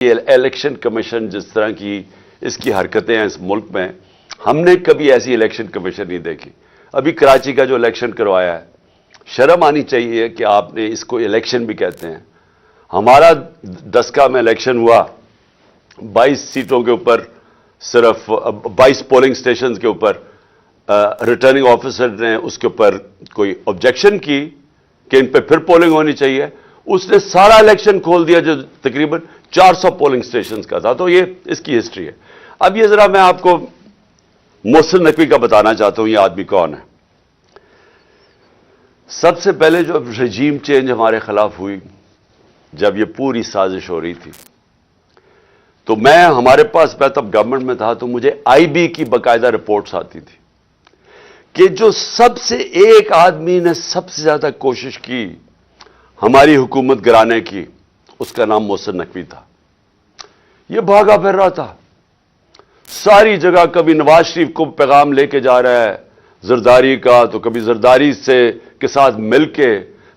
یہ election commission جس طرح کی اس کی حرکتیں ہیں اس ملک میں، ہم نے کبھی ایسی الیکشن کمیشن نہیں دیکھی. ابھی کراچی کا جو الیکشن کروایا ہے، شرم آنی چاہیے کہ آپ نے اس کو الیکشن بھی کہتے ہیں. ہمارا دسکا میں الیکشن ہوا 22 سیٹوں کے اوپر، صرف 22 پولنگ سٹیشنز کے اوپر. ریٹرننگ آفیسر نے اس کے اوپر کوئی آبجیکشن کی کہ ان پہ پھر پولنگ ہونی چاہیے. اس نے سارا الیکشن کھول دیا جو تقریباً 400 پولنگ سٹیشنز کا تھا. تو یہ اس کی ہسٹری ہے. اب یہ ذرا میں آپ کو محسن نقوی کا بتانا چاہتا ہوں یہ آدمی کون ہے. سب سے پہلے جو رجیم چینج ہمارے خلاف ہوئی، جب یہ پوری سازش ہو رہی تھی، تو ہمارے پاس تب گورنمنٹ میں تھا، تو مجھے آئی بی کی باقاعدہ رپورٹس آتی تھی کہ جو سب سے ایک آدمی نے سب سے زیادہ کوشش کی ہماری حکومت گرانے کی، اس کا نام محسن نقوی تھا. یہ بھاگا پھر رہا تھا ساری جگہ، کبھی نواز شریف کو پیغام لے کے جا رہا ہے زرداری کا، تو کبھی زرداری کے ساتھ مل کے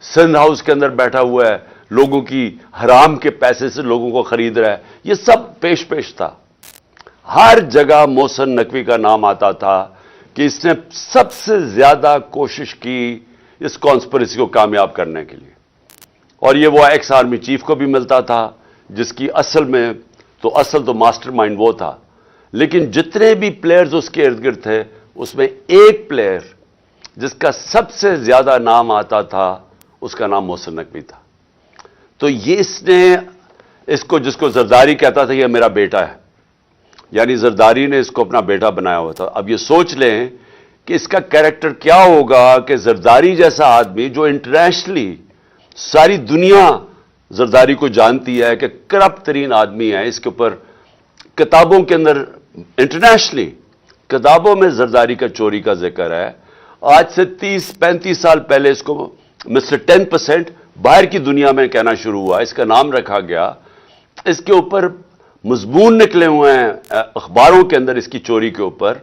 سندھ ہاؤس کے اندر بیٹھا ہوا ہے، لوگوں کی حرام کے پیسے سے لوگوں کو خرید رہا ہے. یہ سب پیش تھا. ہر جگہ محسن نقوی کا نام آتا تھا کہ اس نے سب سے زیادہ کوشش کی اس کانسپریسی کو کامیاب کرنے کے لیے. اور یہ وہ ایکس آرمی چیف کو بھی ملتا تھا، جس کی اصل تو ماسٹر مائنڈ وہ تھا. لیکن جتنے بھی پلیئرز اس کے ارد گرد تھے، اس میں ایک پلیئر جس کا سب سے زیادہ نام آتا تھا، اس کا نام محسن نقوی تھا. تو یہ جس کو زرداری کہتا تھا، یہ میرا بیٹا ہے، یعنی زرداری نے اس کو اپنا بیٹا بنایا ہوا تھا. اب یہ سوچ لیں کہ اس کا کیریکٹر کیا ہوگا کہ زرداری جیسا آدمی جو انٹرنیشنلی ساری دنیا زرداری کو جانتی ہے کہ کرپٹ ترین آدمی ہے، اس کے اوپر کتابوں کے اندر انٹرنیشنلی کتابوں میں زرداری کا چوری کا ذکر ہے. آج سے 30-35 سال پہلے اس کو مسٹر 10% باہر کی دنیا میں کہنا شروع ہوا. اس کا نام رکھا گیا. اس کے اوپر مضمون نکلے ہوئے ہیں اخباروں کے اندر اس کی چوری کے اوپر.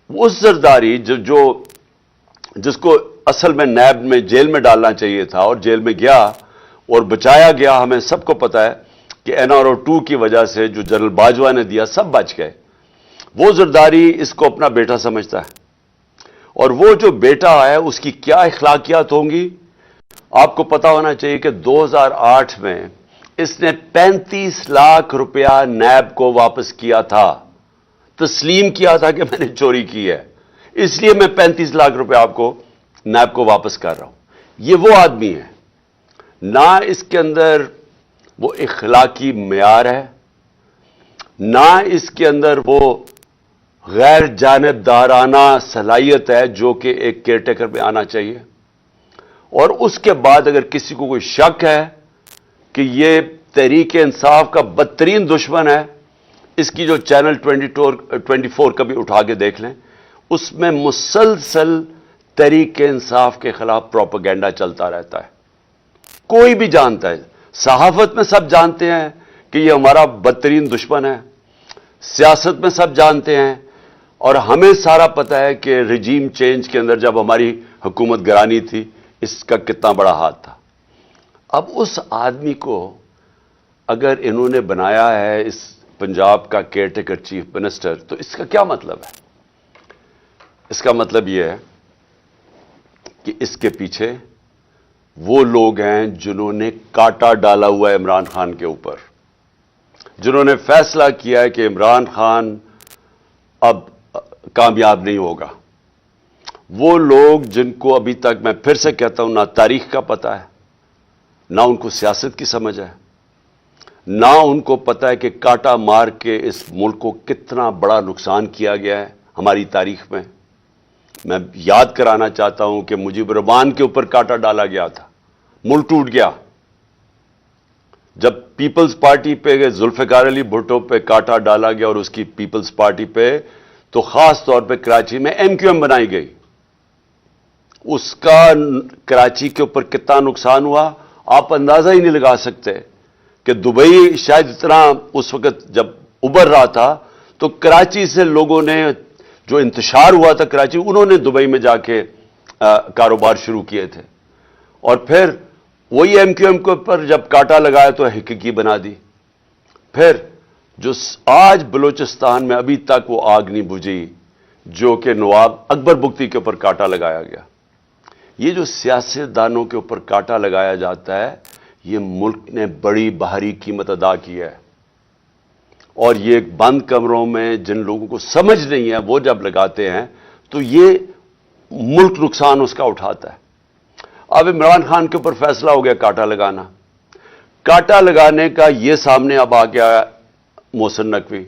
اس زرداری جس کو اصل میں نیب میں جیل میں ڈالنا چاہیے تھا، اور جیل میں گیا اور بچایا گیا. ہمیں سب کو پتا ہے کہ NRO2 کی وجہ سے جو جنرل باجوہ نے دیا، سب بچ گئے. وہ زرداری اس کو اپنا بیٹا سمجھتا ہے. اور وہ جو بیٹا ہے اس کی کیا اخلاقیات ہوں گی آپ کو پتا ہونا چاہیے کہ 2008 میں اس نے 35 لاکھ روپیہ نیب کو واپس کیا تھا. تسلیم کیا تھا کہ میں نے چوری کی ہے، اس لیے میں 35 لاکھ روپیہ آپ کو نیب کو واپس کر رہا ہوں. یہ وہ آدمی ہے. نہ اس کے اندر وہ اخلاقی معیار ہے، نہ اس کے اندر وہ غیر جانبدارانہ صلاحیت ہے جو کہ ایک کیئر ٹیکر پہ آنا چاہیے. اور اس کے بعد اگر کسی کو کوئی شک ہے کہ یہ تحریک انصاف کا بدترین دشمن ہے، اس کی جو چینل 24 کبھی اٹھا کے دیکھ لیں، اس میں مسلسل تحریک انصاف کے خلاف پروپیگنڈا چلتا رہتا ہے. کوئی بھی جانتا ہے، صحافت میں سب جانتے ہیں کہ یہ ہمارا بدترین دشمن ہے، سیاست میں سب جانتے ہیں، اور ہمیں سارا پتا ہے کہ رجیم چینج کے اندر جب ہماری حکومت گرانی تھی، اس کا کتنا بڑا ہاتھ تھا. اب اس آدمی کو اگر انہوں نے بنایا ہے اس پنجاب کا کیئر ٹیکر چیف منسٹر، تو اس کا کیا مطلب ہے؟ اس کا مطلب یہ ہے کہ اس کے پیچھے وہ لوگ ہیں جنہوں نے کاٹا ڈالا ہوا ہے عمران خان کے اوپر، جنہوں نے فیصلہ کیا ہے کہ عمران خان اب کامیاب نہیں ہوگا. وہ لوگ جن کو ابھی تک میں پھر سے کہتا ہوں، نہ تاریخ کا پتہ ہے، نہ ان کو سیاست کی سمجھ ہے، نہ ان کو پتہ ہے کہ کاٹا مار کے اس ملک کو کتنا بڑا نقصان کیا گیا ہے ہماری تاریخ میں. میں یاد کرانا چاہتا ہوں کہ مجیب الرحمان کے اوپر کاٹا ڈالا گیا تھا، ملک ٹوٹ گیا. جب پیپلز پارٹی پہ ذوالفقار علی بھٹو پہ کاٹا ڈالا گیا اور اس کی پیپلز پارٹی پہ، تو خاص طور پہ کراچی میں MQM بنائی گئی. اس کا کراچی کے اوپر کتنا نقصان ہوا آپ اندازہ ہی نہیں لگا سکتے. کہ دبئی شاید اتنا اس وقت جب ابھر رہا تھا، تو کراچی سے لوگوں نے جو انتشار ہوا تھا کراچی، انہوں نے دبئی میں جا کے کاروبار شروع کیے تھے. اور پھر وہی MQM کے اوپر جب کاٹا لگایا تو حقیقی بنا دی. پھر جو آج بلوچستان میں ابھی تک وہ آگ نہیں بجھی جو کہ نواب اکبر بگٹی کے اوپر کانٹا لگایا گیا. یہ جو سیاستدانوں کے اوپر کانٹا لگایا جاتا ہے یہ ملک نے بڑی بھاری قیمت ادا کی ہے. اور یہ بند کمروں میں جن لوگوں کو سمجھ نہیں ہے وہ جب لگاتے ہیں تو یہ ملک نقصان اس کا اٹھاتا ہے. اب عمران خان کے اوپر فیصلہ ہو گیا کانٹا لگانا. کانٹا لگانے کا یہ سامنے اب آ گیا محسن نقوی.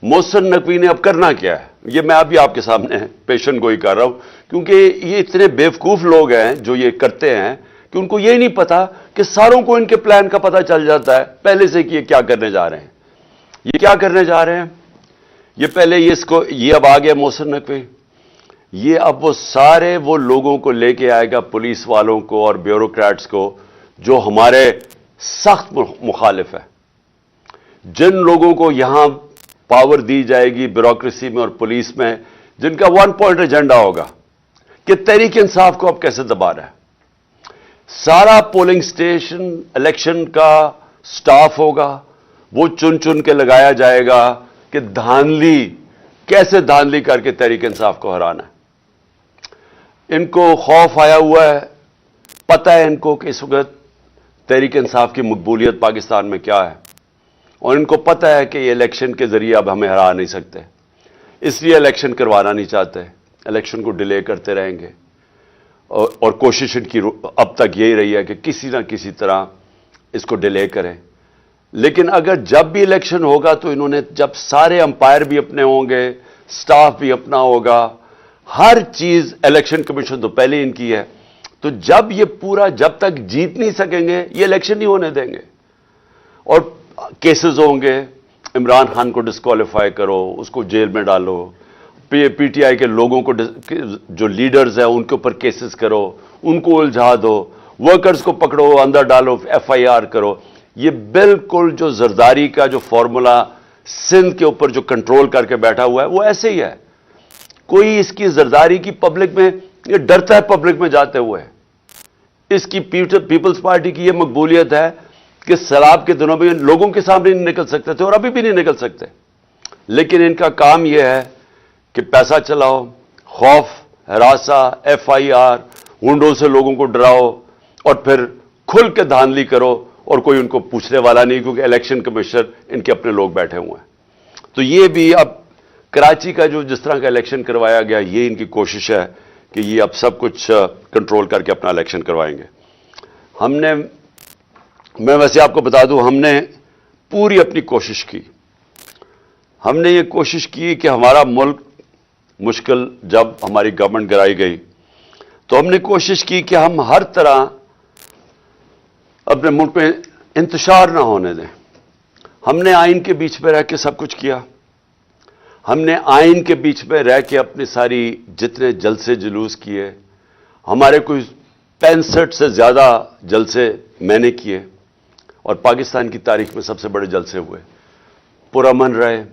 محسن نقوی نے اب کرنا کیا ہے یہ میں ابھی آپ کے سامنے پیشن گوئی کر رہا ہوں کیونکہ یہ اتنے بیوقوف لوگ ہیں جو یہ کرتے ہیں کہ ان کو یہ نہیں پتا کہ ساروں کو ان کے پلان کا پتہ چل جاتا ہے پہلے سے کہ یہ کیا کرنے جا رہے ہیں. یہ کیا کرنے جا رہے ہیں؟ یہ پہلے یہ اب آ گیا محسن نقوی. یہ اب وہ سارے وہ لوگوں کو لے کے آئے گا پولیس والوں کو اور بیوروکریٹس کو جو ہمارے سخت مخالف ہے. جن لوگوں کو یہاں پاور دی جائے گی بیوروکریسی میں اور پولیس میں جن کا 1 پوائنٹ ایجنڈا ہوگا کہ تحریک انصاف کو اب کیسے دبا رہا ہے. سارا پولنگ سٹیشن الیکشن کا سٹاف ہوگا وہ چن چن کے لگایا جائے گا کہ دھاندلی کیسے دھاندلی کر کے تحریک انصاف کو ہرانا ہے. ان کو خوف آیا ہوا ہے. پتہ ہے ان کو کہ اس وقت تحریک انصاف کی مقبولیت پاکستان میں کیا ہے اور ان کو پتہ ہے کہ یہ الیکشن کے ذریعے اب ہمیں ہرا نہیں سکتے اس لیے الیکشن کروانا نہیں چاہتے. الیکشن کو ڈیلے کرتے رہیں گے اور کوشش ان کی اب تک یہی رہی ہے کہ کسی نہ کسی طرح اس کو ڈیلے کریں. لیکن اگر جب بھی الیکشن ہوگا تو انہوں نے جب سارے امپائر بھی اپنے ہوں گے سٹاف بھی اپنا ہوگا ہر چیز الیکشن کمیشن تو پہلے ان کی ہے تو جب یہ پورا جب تک جیت نہیں سکیں گے یہ الیکشن نہیں ہونے دیں گے. اور کیسز ہوں گے عمران خان کو ڈسکوالیفائی کرو اس کو جیل میں ڈالو پی ٹی آئی کے لوگوں کو جو لیڈرز ہیں ان کے اوپر کیسز کرو ان کو الجھا دو ورکرز کو پکڑو اندر ڈالو FIR کرو. یہ بالکل جو زرداری کا جو فارمولا سندھ کے اوپر جو کنٹرول کر کے بیٹھا ہوا ہے وہ ایسے ہی ہے. کوئی اس کی زرداری کی پبلک میں یہ ڈرتا ہے پبلک میں جاتے ہوئے. اس کی پیپلز پارٹی کی یہ مقبولیت ہے کہ سیلاب کے دنوں میں لوگوں کے سامنے نہیں نکل سکتے تھے اور ابھی بھی نہیں نکل سکتے. لیکن ان کا کام یہ ہے کہ پیسہ چلاؤ خوف ہراساں FIR ہنڈوں سے لوگوں کو ڈراؤ اور پھر کھل کے دھاندلی کرو اور کوئی ان کو پوچھنے والا نہیں کیونکہ الیکشن کمیشنر ان کے اپنے لوگ بیٹھے ہوئے ہیں. تو یہ بھی اب کراچی کا جو جس طرح کا الیکشن کروایا گیا یہ ان کی کوشش ہے کہ یہ اب سب کچھ کنٹرول کر کے اپنا الیکشن کروائیں گے. میں ویسے آپ کو بتا دوں ہم نے پوری اپنی کوشش کی. ہم نے یہ کوشش کی کہ ہمارا ملک مشکل جب ہماری گورنمنٹ گرائی گئی تو ہم نے کوشش کی کہ ہم ہر طرح اپنے ملک میں انتشار نہ ہونے دیں. ہم نے آئین کے بیچ پہ رہ کے سب کچھ کیا. ہم نے آئین کے بیچ پہ رہ کے اپنی ساری جتنے جلسے جلوس کیے ہمارے کوئی 65 سے زیادہ جلسے میں نے کیے اور پاکستان کی تاریخ میں سب سے بڑے جلسے ہوئے. پرامن رہے.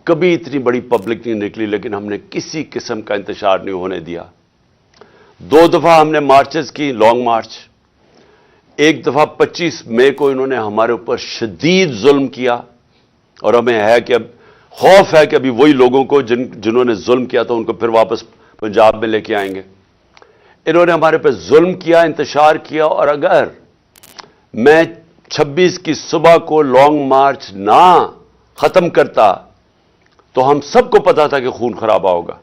کبھی اتنی بڑی پبلک نہیں نکلی لیکن ہم نے کسی قسم کا انتشار نہیں ہونے دیا. 2 دفعہ ہم نے مارچز کی لانگ مارچ. ایک دفعہ 25 مئی کو انہوں نے ہمارے اوپر شدید ظلم کیا اور ہمیں ہے کہ اب خوف ہے کہ ابھی وہی لوگوں کو جنہوں نے ظلم کیا تھا ان کو پھر واپس پنجاب میں لے کے آئیں گے. انہوں نے ہمارے پہ ظلم کیا انتشار کیا اور اگر میں 26 کی صبح کو لانگ مارچ نہ ختم کرتا تو ہم سب کو پتا تھا کہ خون خرابہ ہوگا.